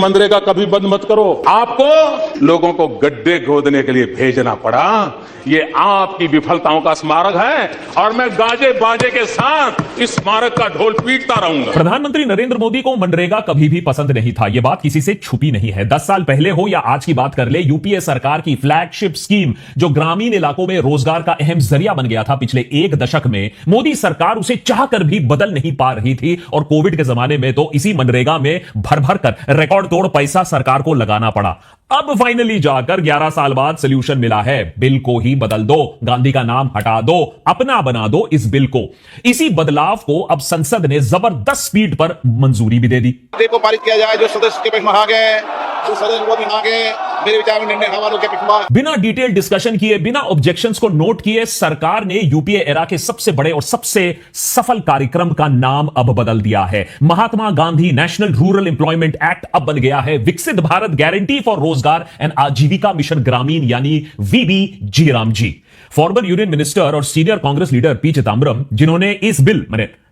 मनरेगा कभी बंद मत करो। आपको लोगों को गड्ढे खोदने के लिए भेजना पड़ा, ये आपकी विफलताओं का स्मारक है और मैं गाजे बाजे के साथ इस स्मारक का ढोल पीटता रहूंगा। प्रधानमंत्री नरेंद्र मोदी को मनरेगा कभी भी पसंद नहीं था, यह बात किसी से छुपी नहीं है। 10 साल पहले हो या आज की बात कर ले, यूपीए सरकार की फ्लैगशिप स्कीम जो ग्रामीण इलाकों में रोजगार का अहम जरिया बन गया था, पिछले एक दशक में मोदी सरकार उसे चाहकर भी बदल नहीं पा रही थी। और कोविड के जमाने में तो इसी मनरेगा में भर भर कर रिकॉर्ड तोड़ पैसा सरकार को लगाना पड़ा। अब फाइनली जाकर 11 साल बाद सोल्यूशन मिला है। बिल को ही बदल दो, गांधी का नाम हटा दो, अपना बना दो इस बिल को। इसी बदलाव को अब संसद ने जबरदस्त स्पीड पर मंजूरी भी दे दी। को पारित किया जाए, जो सदस्य के पक्ष में आ गए, जो सदस्य वो भी आ गए, मेरे विचार में निर्णय हवालों के पक्ष। बिना डिटेल डिस्कशन किए, बिना ऑब्जेक्शंस को नोट किए, सरकार ने यूपीए एरा के सबसे बड़े और सबसे सफल कार्यक्रम का नाम अब बदल दिया है। Mahatma Gandhi national rural employment act अब बन गया है Viksit Bharat guarantee for Rozgar and Ajeevika mission Gramin, यानी VBG RAM G. Former union minister और senior Congress leader P Chidambaram, जिन्होंने इस बिल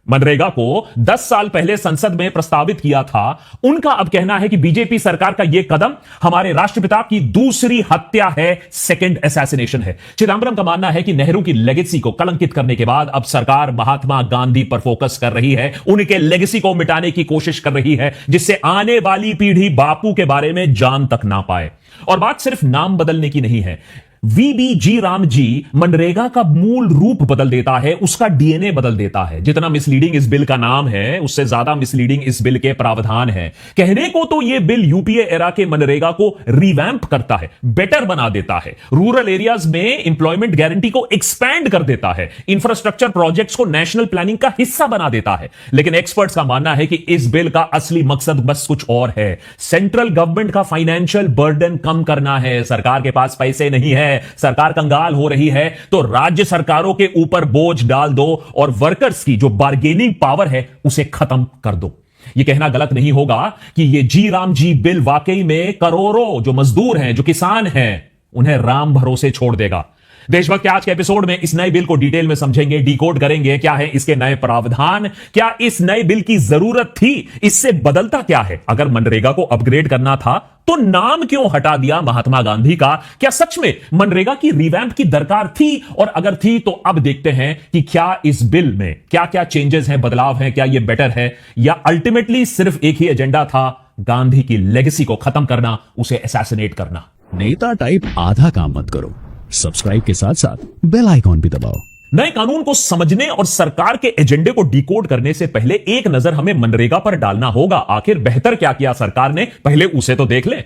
मनरेगा को 10 साल पहले संसद में प्रस्तावित किया था, उनका अब कहना है कि बीजेपी सरकार का यह कदम हमारे राष्ट्रपिता की दूसरी हत्या है, सेकंड असैसिनेशन है। चिदम्बरम का मानना है कि नेहरू की लेगेसी को कलंकित करने के बाद अब सरकार महात्मा गांधी पर फोकस कर रही है, उनके लेगेसी को मिटाने की कोशिश कर रही है, जिससे आने वाली पीढ़ी बापू के बारे में जान तक ना पाए। और बात सिर्फ नाम बदलने की नहीं है, वीबीजी रामजी मनरेगा का मूल रूप बदल देता है, उसका डीएनए बदल देता है। जितना मिसलीडिंग इस बिल का नाम है, उससे ज्यादा मिसलीडिंग इस बिल के प्रावधान है। कहने को तो यह बिल यूपीए एरा के मनरेगा को रिवैम्प करता है, बेटर बना देता है, रूरल एरियाज में एम्प्लॉयमेंट गारंटी को एक्सपैंड कर देता है, इंफ्रास्ट्रक्चर प्रोजेक्ट्स को नेशनल प्लानिंग का हिस्सा बना देता है। लेकिन एक्सपर्ट्स का मानना है कि इस बिल का असली मकसद बस कुछ और है। सेंट्रल गवर्नमेंट का फाइनेंशियल बर्डन कम करना है। सरकार के पास पैसे नहीं है, सरकार कंगाल हो रही है, तो राज्य सरकारों के ऊपर बोझ डाल दो और वर्कर्स की जो बार्गेनिंग पावर है उसे खत्म कर दो। यह कहना गलत नहीं होगा कि यह जी राम जी बिल वाकई में करोड़ों जो मजदूर हैं, जो किसान हैं, उन्हें राम भरोसे छोड़ देगा। देशभक्त के आज के एपिसोड में इस नए बिल को डिटेल में समझेंगे, डिकोड करेंगे, क्या है इसके नए प्रावधान, क्या इस नए बिल की जरूरत थी, इससे बदलता क्या है, अगर मनरेगा को अपग्रेड करना था तो नाम क्यों हटा दिया महात्मा गांधी का, क्या सच में मनरेगा की रिवैम्प की दरकार थी, और अगर थी तो अब देखते हैं कि क्या इस बिल में क्या क्या चेंजेस हैं, बदलाव हैं, क्या यह बेटर है या अल्टीमेटली सिर्फ एक ही एजेंडा था, गांधी की लेगेसी को खत्म करना, उसे असैसिनेट करना। नेता टाइप आधा काम मत करो, सब्सक्राइब के साथ साथ बेल आइकॉन भी दबाओ। नए कानून को समझने और सरकार के एजेंडे को डिकोड करने से पहले एक नजर हमें मनरेगा पर डालना होगा। आखिर बेहतर क्या किया सरकार ने, पहले उसे तो देख लें।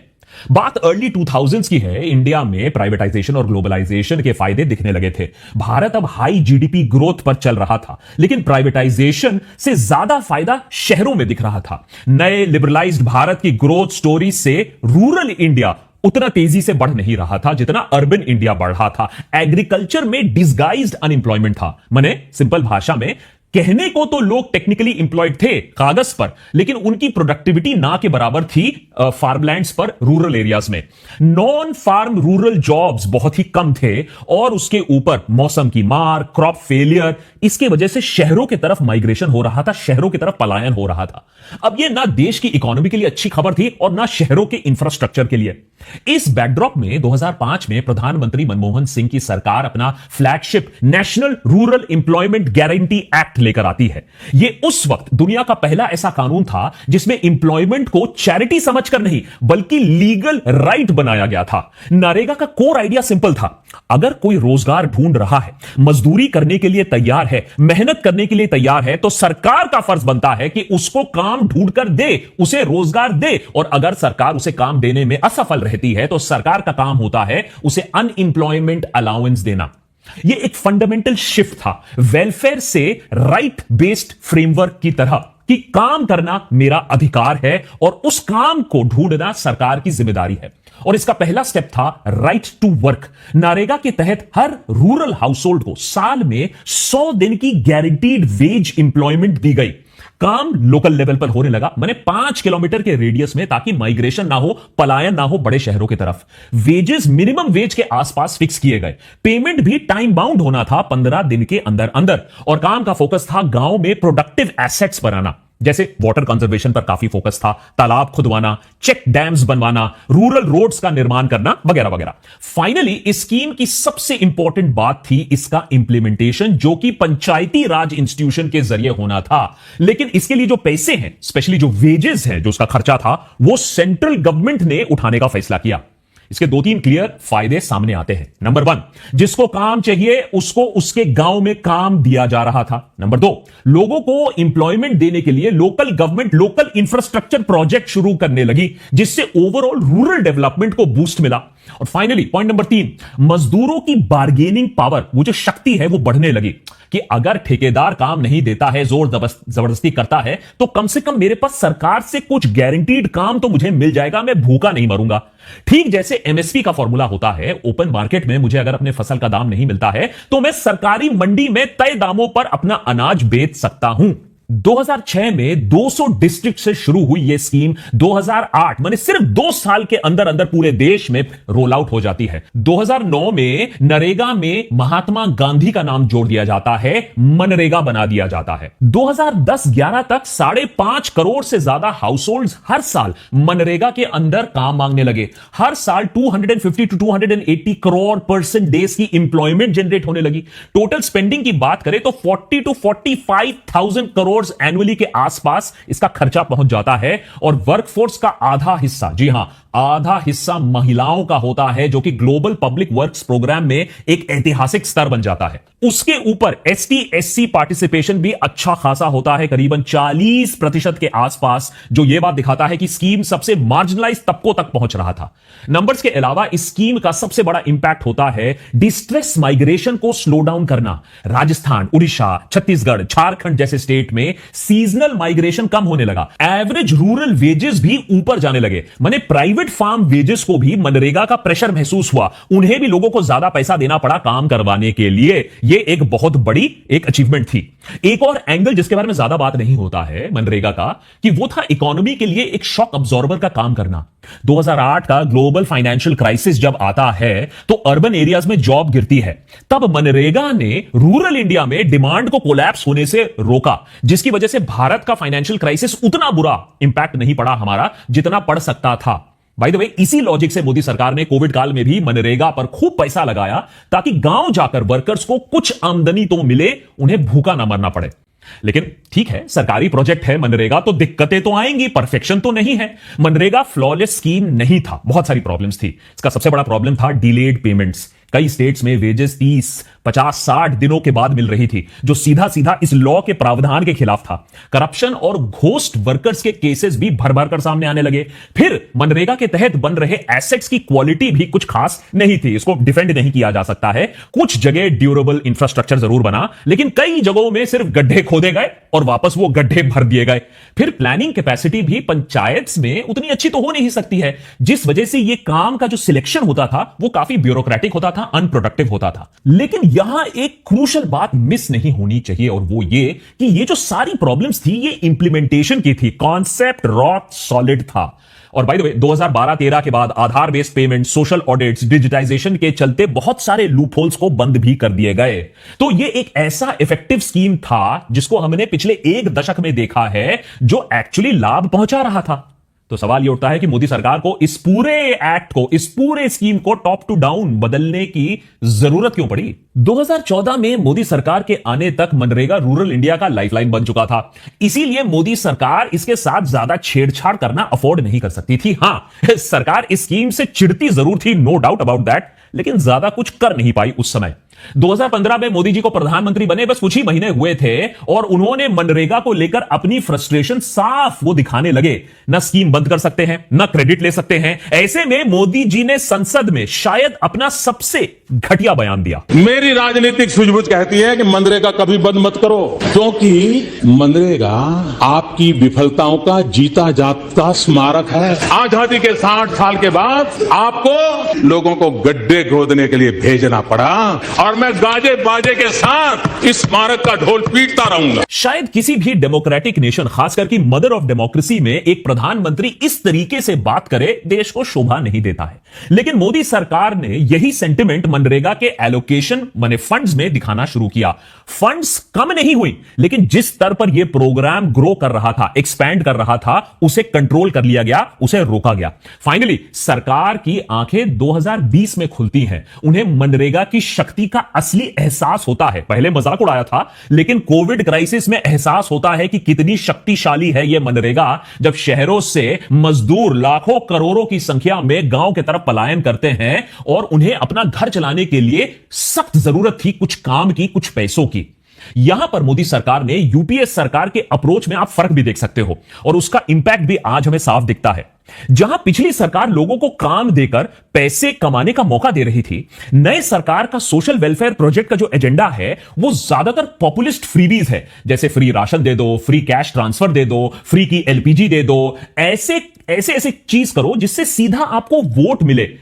बात अर्ली 2000s की है। इंडिया में प्राइवेटाइजेशन और ग्लोबलाइजेशन के फायदे दिखने लगे थे। भारत अब हाई जीडीपी ग्रोथ पर चल रहा था, लेकिन प्राइवेटाइजेशन से ज्यादा फायदा शहरों में दिख रहा था। नए लिबरलाइज्ड भारत की ग्रोथ स्टोरी से रूरल इंडिया उतना तेजी से बढ़ नहीं रहा था जितना अर्बन इंडिया बढ़ रहा था। एग्रीकल्चर में डिसगाइज्ड अनएम्प्लॉयमेंट था। माने सिंपल भाषा में कहने को तो लोग टेक्निकली एम्प्लॉयड थे कागज पर, लेकिन उनकी प्रोडक्टिविटी ना के बराबर थी फार्मलैंड्स पर, रूरल एरियाज में। नॉन फार्म रूरल जॉब्स बहुत ही कम थे और उसके ऊपर मौसम की मार, क्रॉप फेलियर, इसकी वजह से शहरों की तरफ माइग्रेशन हो रहा था, शहरों की तरफ पलायन हो रहा था। अब यह ना देश की इकोनॉमी के लिए अच्छी खबर थी और ना शहरों के इंफ्रास्ट्रक्चर के लिए। इस बैकड्रॉप में 2005 में प्रधानमंत्री मनमोहन सिंह की सरकार अपना flagship national rural employment guarantee act लेकर आती है। यह उस वक्त दुनिया का पहला ऐसा कानून था जिसमें एम्प्लॉयमेंट को चैरिटी समझकर नहीं बल्कि लीगल राइट बनाया गया था। नरेगा का कोर आइडिया सिंपल था, अगर कोई रोजगार ढूंढ रहा है, मजदूरी करने के लिए तैयार है, मेहनत करने के लिए तैयार है, तो सरकार का फर्ज बनता है कि उसको काम ढूंढकर दे, उसे रोजगार दे। और अगर सरकार उसे काम देने में असफल रहती है तो सरकार का काम होता है उसे अनएम्प्लॉयमेंट अलाउंस देना। यह एक फंडामेंटल शिफ्ट था वेलफेयर से राइट बेस्ड फ्रेमवर्क की तरह, कि काम करना मेरा अधिकार है और उस काम को ढूंढना सरकार की जिम्मेदारी है। और इसका पहला स्टेप था राइट टू वर्क। नरेगा के तहत हर रूरल हाउसहोल्ड को साल में 100 दिन की गारंटीड वेज एम्प्लॉयमेंट दी गई। काम लोकल लेवल पर होने लगा, माने 5 किलोमीटर के रेडियस में, ताकि माइग्रेशन ना हो, पलायन ना हो बड़े शहरों की तरफ। वेजेस मिनिमम वेज के आसपास फिक्स किए गए। पेमेंट भी टाइम बाउंड होना था, 15 दिन के अंदर अंदर। और काम का फोकस था गांव में प्रोडक्टिव एसेट्स बनाना। जैसे वाटर कंजर्वेशन पर काफी फोकस था, तालाब खुदवाना, चेक डैम्स बनवाना, रूरल रोड्स का निर्माण करना वगैरह वगैरह। फाइनली इस स्कीम की सबसे इंपॉर्टेंट बात थी इसका इंप्लीमेंटेशन, जो कि पंचायती राज इंस्टीट्यूशन के जरिए होना था। लेकिन इसके लिए जो पैसे हैं, स्पेशली जो वेजेस हैं, जो उसका खर्चा था, वो सेंट्रल गवर्नमेंट ने उठाने का फैसला किया। इसके 2-3 क्लियर फायदे सामने आते हैं। नंबर 1, जिसको काम चाहिए उसको उसके गांव में काम दिया जा रहा था। नंबर 2, लोगों को इंप्लॉयमेंट देने के लिए local government local infrastructure project शुरू करने लगी, जिससे ओवरऑल रूरल डेवलपमेंट को बूस्ट मिला। और फाइनली पॉइंट नंबर 3, मजदूरों की बार्गेनिंग पावर, वो जो शक्ति है वो बढ़ने लगी कि अगर ठेकेदार काम नहीं देता है, जोर जबरदस्ती करता है, तो कम से कम मेरे पास सरकार से कुछ गारंटीड काम तो मुझे मिल जाएगा, मैं भूखा नहीं मरूंगा। ठीक जैसे एमएसपी का फॉर्मूला होता है, ओपन मार्केट में मुझे अगर अपने फसल का दाम नहीं मिलता है तो मैं सरकारी मंडी में तय दामों पर अपना अनाज बेच सकता हूं। 2006 में 200 डिस्ट्रिक्ट से शुरू हुई यह स्कीम 2008 माने सिर्फ 2 साल के अंदर अंदर पूरे देश में रोल आउट हो जाती है। 2009 में नरेगा में महात्मा गांधी का नाम जोड़ दिया जाता है, मनरेगा बना दिया जाता है। 2010-11 तक 5.5 करोड़ से ज्यादा हाउस होल्ड्स हर साल मनरेगा के अंदर काम मांगने लगे। हर साल 250 to 280 करोड़ पर्सन डेज की इंप्लॉयमेंट जनरेट होने लगी। टोटल स्पेंडिंग की बात करें तो 40 to 45,000 करोड़ एनुअली के आसपास इसका खर्चा पहुंच जाता है। और वर्कफोर्स का आधा हिस्सा, जी हां, आधा हिस्सा महिलाओं का होता है, जो कि ग्लोबल पब्लिक वर्क्स प्रोग्राम में एक ऐतिहासिक स्तर बन जाता है। उसके ऊपर ST/SC पार्टिसिपेशन भी अच्छा खासा होता है, करीबन 40% के आसपास, जो यह बात दिखाता है कि स्कीम सबसे मार्जिनलाइज तबकों तक पहुंच रहा था। नंबर्स के अलावा इस स्कीम का सबसे बड़ा इंपैक्ट होता है डिस्ट्रेस माइग्रेशन को स्लो डाउन करना। राजस्थान, उड़ीसा, छत्तीसगढ़, झारखंड जैसे स्टेट में सीजनल माइग्रेशन कम होने लगा। एवरेज रूरल वेजेस भी ऊपर जाने लगे, माने प्राइवेट फार्म वेजेस को भी मनरेगा का प्रेशर महसूस हुआ। उन्हें भी लोगों को ज्यादा पैसा देना पड़ा काम करवाने के लिए। यह एक बहुत बड़ी एक अचीवमेंट थी। एक और एंगल जिसके बारे में ज्यादा बात नहीं होता है मनरेगा का, कि वो था इकोनॉमी के लिए एक शॉक अब्जॉर्बर का काम करना। 2008 का ग्लोबल फाइनेंशियल क्राइसिस जब आता है तो अर्बन एरियाज में जॉब गिरती है। तब मनरेगा ने रूरल इंडिया में डिमांड को कोलैप्स होने से रोका, जिसकी वजह से भारत का फाइनेंशियल क्राइसिस उतना बुरा इंपैक्ट नहीं पड़ा हमारा, जितना पड़ सकता था। बाय द वे, इसी लॉजिक से मोदी सरकार ने कोविड काल में भी मनरेगा पर खूब पैसा लगाया, ताकि गांव जाकर वर्कर्स को कुछ आमदनी तो मिले, उन्हें भूखा ना मरना पड़े। लेकिन ठीक है, सरकारी प्रोजेक्ट है मनरेगा, तो दिक्कतें तो आएंगी, परफेक्शन तो नहीं है। मनरेगा फ्लॉलेस स्कीम नहीं था, बहुत सारी प्रॉब्लम्स थी। इसका सबसे बड़ा प्रॉब्लम था डिलेड पेमेंट्स। कई स्टेट्स में वेजेस 30, 50, 60 दिनों के बाद मिल रही थी, जो सीधा सीधा इस लॉ के प्रावधान के खिलाफ था। करप्शन और घोस्ट वर्कर्स के केसेस भी भर भर कर सामने आने लगे। फिर मनरेगा के तहत बन रहे एसेट्स की क्वालिटी भी कुछ खास नहीं थी, इसको डिफेंड नहीं किया जा सकता है। कुछ जगह ड्यूरेबल इंफ्रास्ट्रक्चर जरूर बना, लेकिन कई जगहों में सिर्फ गड्ढे खोदे गए और वापस वो गड्ढे भर दिए गए। फिर प्लानिंग कैपेसिटी भी पंचायत में उतनी अच्छी तो हो नहीं सकती है, जिस वजह से ये काम का जो सिलेक्शन होता था वो काफी ब्यूरोक्रेटिक होता था, अनप्रोडक्टिव होता था। लेकिन यहां एक क्रूशियल बात मिस नहीं होनी चाहिए, और वो ये कि ये जो सारी प्रॉब्लम्स थी ये इंप्लीमेंटेशन की थी। कॉन्सेप्ट रॉक सॉलिड था। और बाय द वे, 2012-13 के बाद Aadhaar based payment, social audits, digitisation के चलते बहुत सारे लूपहोल्स को बंद भी कर दिए गए। तो ये एक ऐसा इफेक्टिव स्कीम था जिसको हमने पिछले 1 दशक में देखा है, जो एक्चुअली लाभ पहुंचा रहा था। तो सवाल यह उठता है कि मोदी सरकार को इस पूरे एक्ट को, इस पूरे स्कीम को टॉप टू डाउन बदलने की जरूरत क्यों पड़ी? 2014 में मोदी सरकार के आने तक मनरेगा रूरल इंडिया का लाइफलाइन बन चुका था। इसीलिए मोदी सरकार इसके साथ ज्यादा छेड़छाड़ करना अफोर्ड नहीं कर सकती थी। हां, सरकार इस स्कीम से चिढ़ती जरूर थी, नो डाउट अबाउट दैट, लेकिन ज्यादा कुछ कर नहीं पाई उस समय। 2015 में मोदी जी को प्रधानमंत्री बने बस कुछ ही महीने हुए थे, और उन्होंने मनरेगा को लेकर अपनी फ्रस्ट्रेशन साफ वो दिखाने लगे। न स्कीम बंद कर सकते हैं, न क्रेडिट ले सकते हैं। ऐसे में मोदी जी ने संसद में शायद अपना सबसे घटिया बयान दिया। मेरी राजनीतिक सूझबूझ कहती है कि मनरेगा कभी बंद मत करो, क्योंकि मनरेगा आपकी विफलताओं का जीता जागता स्मारक है। आजादी के 60 साल के बाद आपको लोगों को गड्ढे खोदने के लिए भेजना पड़ा, और मैं गाजे बाजे के साथ इस स्मारक का ढोल पीटता रहूंगा। शायद किसी भी डेमोक्रेटिक नेशन, खासकर की मदर ऑफ डेमोक्रेसी में एक प्रधानमंत्री इस तरीके से बात करे देश को शोभा नहीं देता है। लेकिन मोदी सरकार ने यही सेंटिमेंट मनरेगा के एलोकेशन माने फंड्स में दिखाना शुरू किया। फंड्स कम नहीं हुई, लेकिन जिस स्तर पर यह प्रोग्राम ग्रो कर रहा था, एक्सपैंड कर रहा था, उसे कंट्रोल कर लिया गया, उसे रोका गया। फाइनली सरकार की आंखें 2020 में खुलती हैं। उन्हें मनरेगा की शक्ति का असली एहसास होता है। पहले मजाक उड़ाया था, लेकिन कोविड क्राइसिस में एहसास होता है कि कितनी शक्तिशाली है यह मनरेगा, जब शहरों से मजदूर लाखों करोड़ों की संख्या में गांव की तरफ पलायन करते हैं और उन्हें अपना घर चलाने के लिए सख्त जरूरत थी कुछ काम की, कुछ पैसों की। यहां पर मोदी सरकार ने यूपीए सरकार के अप्रोच में आप फर्क भी देख सकते हो और उसका इंपैक्ट भी आज हमें साफ दिखता है। जहां पिछली सरकार लोगों को काम देकर पैसे कमाने का मौका दे रही थी, नए सरकार का सोशल वेलफेयर प्रोजेक्ट का जो एजेंडा है वो ज्यादातर पॉपुलिस्ट फ्रीबीज है, जैसे फ्री राशन दे दो, फ्री कैश ट्रांसफर दे दो, फ्री की एलपीजी दे दो। ऐसे चीज करो जिससे सीधा आपको वोट मिले।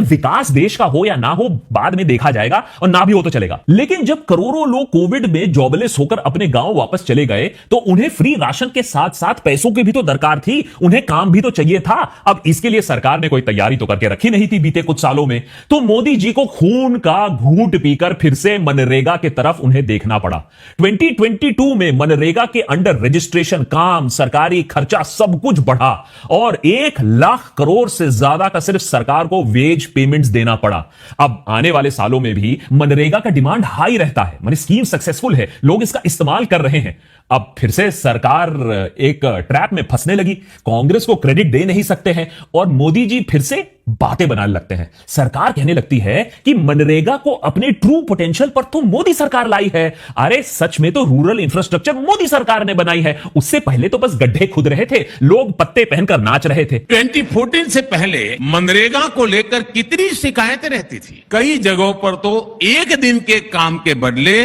विकास देश का हो या ना हो बाद में देखा जाएगा, और ना भी हो तो चलेगा। लेकिन जब करोड़ों लोग कोविड में जॉबलेस होकर अपने गांव वापस चले गए तो उन्हें फ्री राशन के साथ साथ पैसों की भी तो दरकार थी, उन्हें काम भी तो चाहिए था। अब इसके लिए सरकार ने कोई तैयारी तो करके रखी नहीं थी बीते कुछ सालों में, तो मोदी जी को खून का घूंट पीकर फिर से मनरेगा की तरफ उन्हें देखना पड़ा। 2022 में मनरेगा के अंडर रजिस्ट्रेशन, काम, सरकारी खर्चा सब कुछ बढ़ा और 1 लाख करोड़ से ज्यादा का सिर्फ सरकार को पेमेंट्स देना पड़ा। अब आने वाले सालों में भी मनरेगा का डिमांड हाई रहता है, माने स्कीम सक्सेसफुल है, लोग इसका इस्तेमाल कर रहे हैं। अब फिर से सरकार एक ट्रैप में फंसने लगी। कांग्रेस को क्रेडिट दे नहीं सकते हैं और मोदी जी फिर से बातें बनाने लगते हैं। सरकार कहने लगती है कि मनरेगा को अपने ट्रू पोटेंशियल पर तो मोदी सरकार लाई है। अरे सच में तो रूरल इंफ्रास्ट्रक्चर मोदी सरकार ने बनाई है, उससे पहले तो बस गड्ढे खुद रहे थे, लोग पत्ते पहनकर नाच रहे थे। 2014 से पहले मनरेगा को लेकर कितनी शिकायतें रहती थी। कई जगहों पर तो 1 दिन के काम के बदले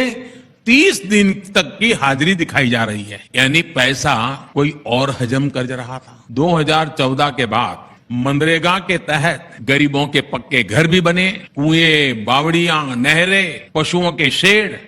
30 दिन तक की हाजिरी दिखाई जा रही है, यानी पैसा कोई और हजम कर रहा था। 2014 के बाद मनरेगा के तहत गरीबों के पक्के घर भी बने, कुएं, बावड़ियां, नहरें, पशुओं के शेड,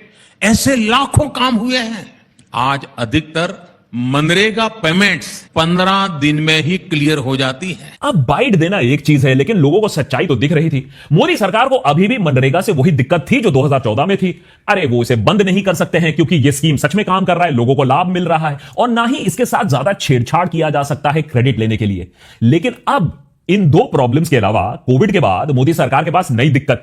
ऐसे लाखों काम हुए हैं। आज अधिकतर मनरेगा पेमेंट्स 15 दिन में ही क्लियर हो जाती है। अब बाइट देना एक चीज है, लेकिन लोगों को सच्चाई तो दिख रही थी। मोदी सरकार को अभी भी मनरेगा से वही दिक्कत थी जो 2014 में थी। अरे वो इसे बंद नहीं कर सकते हैं क्योंकि ये स्कीम सच में काम कर रहा है, लोगों को लाभ मिल रहा है, और ना ही इसके साथ ज्यादा छेड़छाड़ किया जा सकता है क्रेडिट लेने के लिए। लेकिन अब इन 2 प्रॉब्लम्स के अलावा कोविड के बाद मोदी सरकार के पास नई दिक्कत,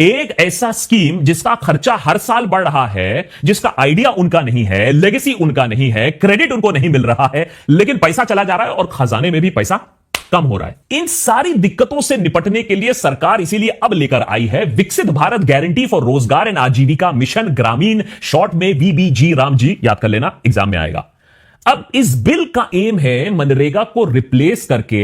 एक ऐसा स्कीम जिसका खर्चा हर साल बढ़ रहा है, जिसका आइडिया उनका नहीं है, लेगेसी उनका नहीं है, क्रेडिट उनको नहीं मिल रहा है, लेकिन पैसा चला जा रहा है और खजाने में भी पैसा कम हो रहा है। इन सारी दिक्कतों से निपटने के लिए सरकार इसीलिए अब लेकर आई है Viksit Bharat guarantee for Rozgar and Ajeevika mission ग्रामीण, शॉर्ट में VBG, राम जी याद कर लेना, एग्जाम में आएगा। अब इस बिल का एम है मनरेगा को रिप्लेस करके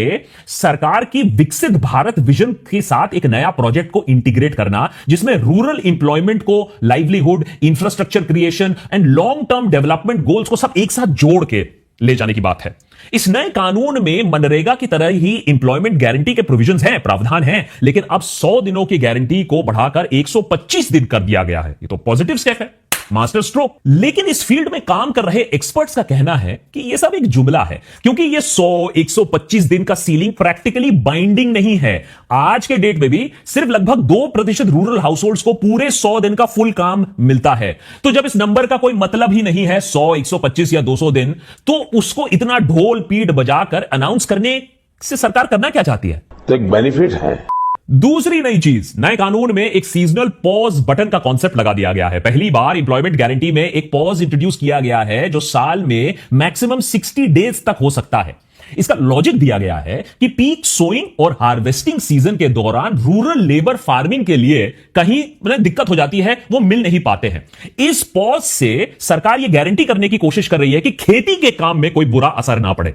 सरकार की विकसित भारत विजन के साथ एक नया प्रोजेक्ट को इंटीग्रेट करना, जिसमें रूरल इंप्लॉयमेंट को, livelihood, infrastructure creation and long term development goals को सब एक साथ जोड़ के ले जाने की बात है। इस नए कानून में मनरेगा की तरह ही इंप्लॉयमेंट गारंटी के प्रोविजंस हैं, प्रावधान हैं, लेकिन अब 100 दिनों की गारंटी को बढ़ाकर 125 दिन कर दिया गया है। ये तो पॉजिटिव स्टेप है, मास्टर स्ट्रोक। लेकिन इस फील्ड में काम कर रहे एक्सपर्ट्स का कहना है कि यह सब एक जुमला है, क्योंकि यह 100-125 दिन का सीलिंग प्रैक्टिकली बाइंडिंग नहीं है। आज के डेट में भी सिर्फ लगभग 2% रूरल हाउसहोल्ड्स को पूरे 100 दिन का फुल काम मिलता है। तो जब इस नंबर का कोई मतलब ही नहीं है 100, 125 या 200 दिन, तो उसको इतना ढोल पीट बजाकर अनाउंस करने से सरकार करना क्या चाहती है? तो एक बेनिफिट है। दूसरी नई चीज, नए कानून में एक सीजनल पॉज बटन का कॉन्सेप्ट लगा दिया गया है। पहली बार इंप्लॉयमेंट गारंटी में एक पॉज इंट्रोड्यूस किया गया है जो साल में मैक्सिमम 60 डेज तक हो सकता है। इसका लॉजिक दिया गया है कि पीक सोइंग और हार्वेस्टिंग सीजन के दौरान रूरल लेबर फार्मिंग के लिए कहीं दिक्कत हो जाती है, वो मिल नहीं पाते हैं। इस पॉज से सरकार यह गारंटी करने की कोशिश कर रही है कि खेती के काम में कोई बुरा असर ना पड़े।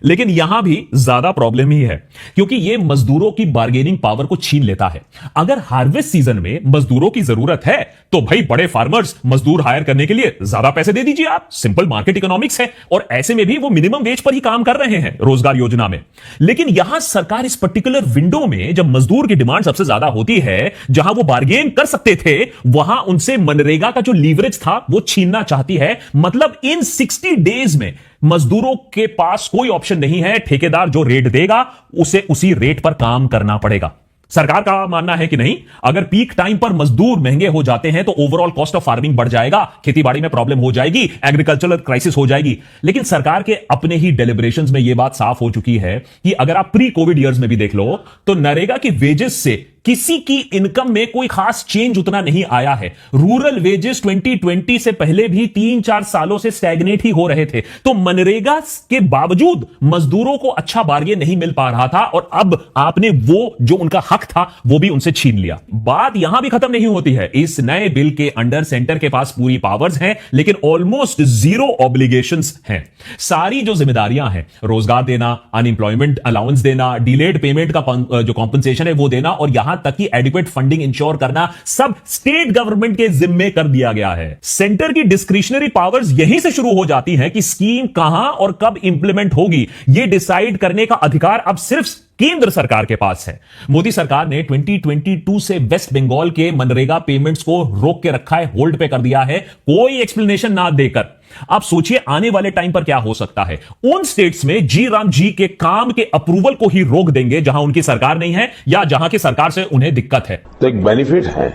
लेकिन यहां भी ज्यादा प्रॉब्लम ही है, क्योंकि यह मजदूरों की बार्गेनिंग पावर को छीन लेता है। अगर हार्वेस्ट सीजन में मजदूरों की जरूरत है तो भाई बड़े फार्मर्स मजदूर हायर करने के लिए ज्यादा पैसे दे दीजिए आप, सिंपल मार्केट इकोनॉमिक्स है। और ऐसे में भी वो मिनिमम वेज पर ही काम कर रहे हैं रोजगार योजना में। लेकिन यहां सरकार इस पर्टिकुलर विंडो में जब मजदूर की डिमांड सबसे ज्यादा होती है, जहां वो बार्गेन कर सकते थे, वहां उनसे मनरेगा का जो लीवरेज था वो छीनना चाहती है। मतलब इन 60 डेज में मजदूरों के पास कोई ऑप्शन नहीं है, ठेकेदार जो रेट देगा उसे उसी रेट पर काम करना पड़ेगा। सरकार का मानना है कि नहीं, अगर पीक टाइम पर मजदूर महंगे हो जाते हैं तो ओवरऑल कॉस्ट ऑफ फार्मिंग बढ़ जाएगा, खेतीबाड़ी में प्रॉब्लम हो जाएगी, एग्रीकल्चरल क्राइसिस हो जाएगी। लेकिन सरकार के अपने ही डेलिब्रेशंस में यह बात साफ हो चुकी है कि अगर आप प्री कोविड ईयर्स में भी देख लो तो नरेगा की वेजेस से किसी की इनकम में कोई खास चेंज उतना नहीं आया है। रूरल वेजेस 2020 से पहले भी 3-4 सालों से स्टैग्नेट ही हो रहे थे। तो मनरेगा के बावजूद मजदूरों को अच्छा बार्गेन नहीं मिल पा रहा था, और अब आपने वो जो उनका हक था वो भी उनसे छीन लिया। बात यहां भी खत्म नहीं होती है। इस नए बिल के अंडर सेंटर के पास पूरी पावर्स हैं, लेकिन ऑलमोस्ट जीरो ऑब्लिगेशंस हैं। सारी जो जिम्मेदारियां हैं, रोजगार देना, अनएम्प्लॉयमेंट अलाउंस देना, डिलेड पेमेंट का जो कॉम्पनसेशन है वो देना, और यहां तक कि एडिक्वेट फंडिंग इंश्योर करना, सब स्टेट गवर्नमेंट के जिम्मे कर दिया गया है। सेंटर की डिस्क्रिशनरी पावर्स यहीं से शुरू हो जाती हैं कि स्कीम कहां और कब इंप्लीमेंट होगी, यह डिसाइड करने का अधिकार अब सिर्फ केंद्र सरकार के पास है। मोदी सरकार ने 2022 से वेस्ट बंगाल के मनरेगा पेमेंट्स को रोक के रखा है, होल्ड पे कर दिया है, कोई एक्सप्लेनेशन ना देकर। आप सोचिए आने वाले टाइम पर क्या हो सकता है। उन स्टेट्स में जी राम जी के काम के अप्रूवल को ही रोक देंगे जहां उनकी सरकार नहीं है, या जहां की सरकार से उन्हें दिक्कत है। तो एक बेनिफिट है।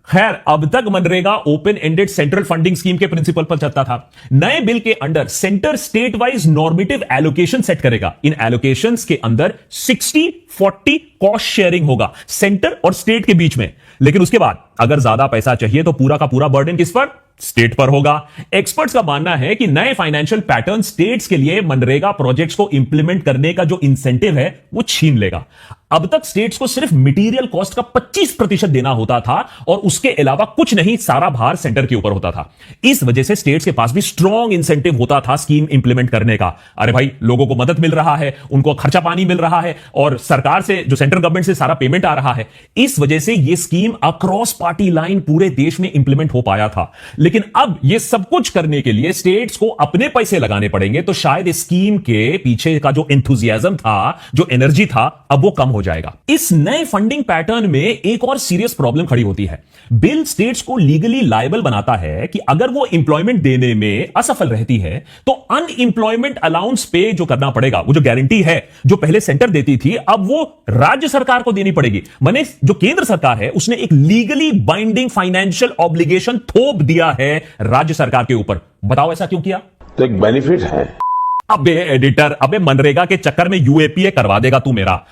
खैर, अब तक MNREGA open ended central funding scheme के प्रिंसिपल पर चलता था। नए बिल के under centre state wise normative allocation set करेगा। इन एलोकेशंस के अंदर 60-40 कॉस्ट शेयरिंग होगा सेंटर और स्टेट के बीच में। लेकिन उसके बाद अगर ज्यादा पैसा चाहिए तो पूरा का पूरा बर्डन किस पर? स्टेट पर होगा। एक्सपर्ट्स का मानना है कि नए फाइनेंशियल पैटर्न स्टेट्स के लिए मनरेगा प्रोजेक्ट्स को इंप्लीमेंट करने का जो इंसेंटिव है वो छीन लेगा। अब तक स्टेट्स को सिर्फ मटेरियल कॉस्ट का 25% देना होता था, और उसके अलावा कुछ नहीं, सारा भार सेंटर के ऊपर होता था। इस वजह से स्टेट्स के पास भी स्ट्रॉन्ग इंसेंटिव होता था स्कीम इंप्लीमेंट करने का। अरे भाई, लोगों को मदद मिल रहा है, उनको खर्चा पानी मिल रहा है, और सरकार से, जो सेंट्रल गवर्नमेंट से सारा पेमेंट आ रहा है। इस वजह से यह स्कीम अक्रॉस पार्टी लाइन पूरे देश में इंप्लीमेंट हो पाया था। लेकिन अब यह सब कुछ करने के लिए स्टेट्स को अपने पैसे लगाने पड़ेंगे, तो शायद इस स्कीम के पीछे का जो एंथुजियाज्म था, जो एनर्जी था, अब वो कम हो जाएगा। इस नए फंडिंग पैटर्न में एक और सीरियस प्रॉब्लम खड़ी होती है। बिल स्टेट्स को लीगली लायबल बनाता है कि अगर वो एम्प्लॉयमेंट देने में असफल रहती है तो अनएम्प्लॉयमेंट अलाउंस पे जो करना पड़ेगा, वो जो गारंटी है जो पहले सेंटर देती थी, अब वो राज्य सरकार को देनी पड़ेगी। माने जो केंद्र सरकार है उसने एक लीगली बाइंडिंग फाइनेंशियल ऑब्लिगेशन थोप दिया है राज्य सरकार के ऊपर। बताओ ऐसा क्यों किया? तो एक बेनिफिट है। अबे एडिटर, अबे मनरेगा के चक्कर में यूएपीए करवा देगा तू मेरा।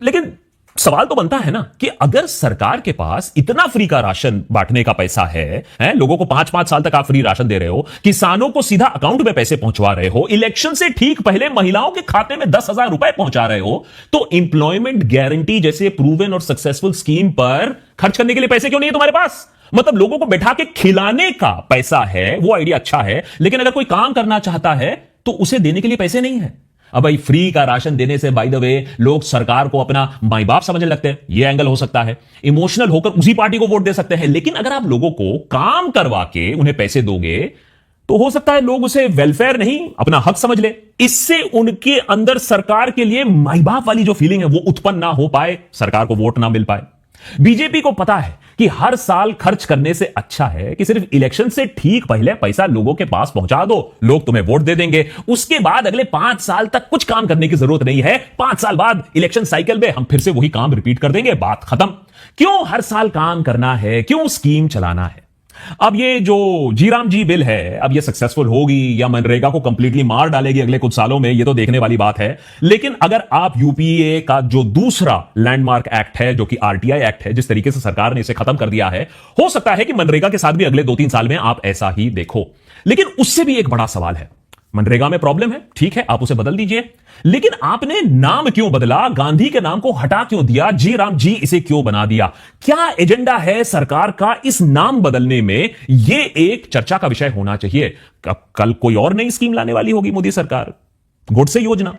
लेकिन सवाल तो बनता है ना कि अगर सरकार के पास इतना फ्री का राशन बांटने का पैसा है, लोगों को 5-5 साल तक आप फ्री राशन दे रहे हो, किसानों को सीधा अकाउंट में पैसे पहुंचवा रहे हो, इलेक्शन से ठीक पहले महिलाओं के खाते में 10,000 रुपए पहुंचा रहे हो, तो इंप्लॉयमेंट गारंटी जैसे प्रूवन और सक्सेसफुल स्कीम पर खर्च करने के लिए पैसे क्यों नहीं है तुम्हारे पास? मतलब लोगों को बैठा के खिलाने का पैसा है, वो आइडिया अच्छा है, लेकिन अगर कोई काम करना चाहता है तो उसे देने के लिए पैसे नहीं है। अब भाई, फ्री का राशन देने से बाय द वे लोग सरकार को अपना माई बाप समझने लगते हैं, यह एंगल हो सकता है। इमोशनल होकर उसी पार्टी को वोट दे सकते हैं। लेकिन अगर आप लोगों को काम करवा के उन्हें पैसे दोगे तो हो सकता है लोग उसे वेलफेयर नहीं, अपना हक समझ ले। इससे उनके अंदर सरकार के लिए माई बाप वाली जो फीलिंग है वो उत्पन्न ना हो पाए, सरकार को वोट ना मिल पाए। बीजेपी को पता है कि हर साल खर्च करने से अच्छा है कि सिर्फ इलेक्शन से ठीक पहले पैसा लोगों के पास पहुंचा दो, लोग तुम्हें वोट दे देंगे। उसके बाद अगले 5 साल तक कुछ काम करने की जरूरत नहीं है। 5 साल बाद इलेक्शन साइकिल में हम फिर से वही काम रिपीट कर देंगे, बात खत्म। क्यों हर साल काम करना है, क्यों स्कीम चलाना है? अब ये जो जीराम जी बिल है, अब ये सक्सेसफुल होगी या मनरेगा को कंप्लीटली मार डालेगी अगले कुछ सालों में, ये तो देखने वाली बात है। लेकिन अगर आप यूपीए का जो दूसरा लैंडमार्क एक्ट है, जो कि आरटीआई एक्ट है, जिस तरीके से सरकार ने इसे खत्म कर दिया है, हो सकता है कि मनरेगा के साथ भी अगले 2-3 साल में आप ऐसा ही देखो। लेकिन उससे भी एक बड़ा सवाल है। मनरेगा में प्रॉब्लम है, ठीक है, आप उसे बदल दीजिए, लेकिन आपने नाम क्यों बदला? गांधी के नाम को हटा क्यों दिया? जी राम जी इसे क्यों बना दिया? क्या एजेंडा है सरकार का इस नाम बदलने में? यह एक चर्चा का विषय होना चाहिए। कल कोई और नई स्कीम लाने वाली होगी मोदी सरकार, गोडसे योजना।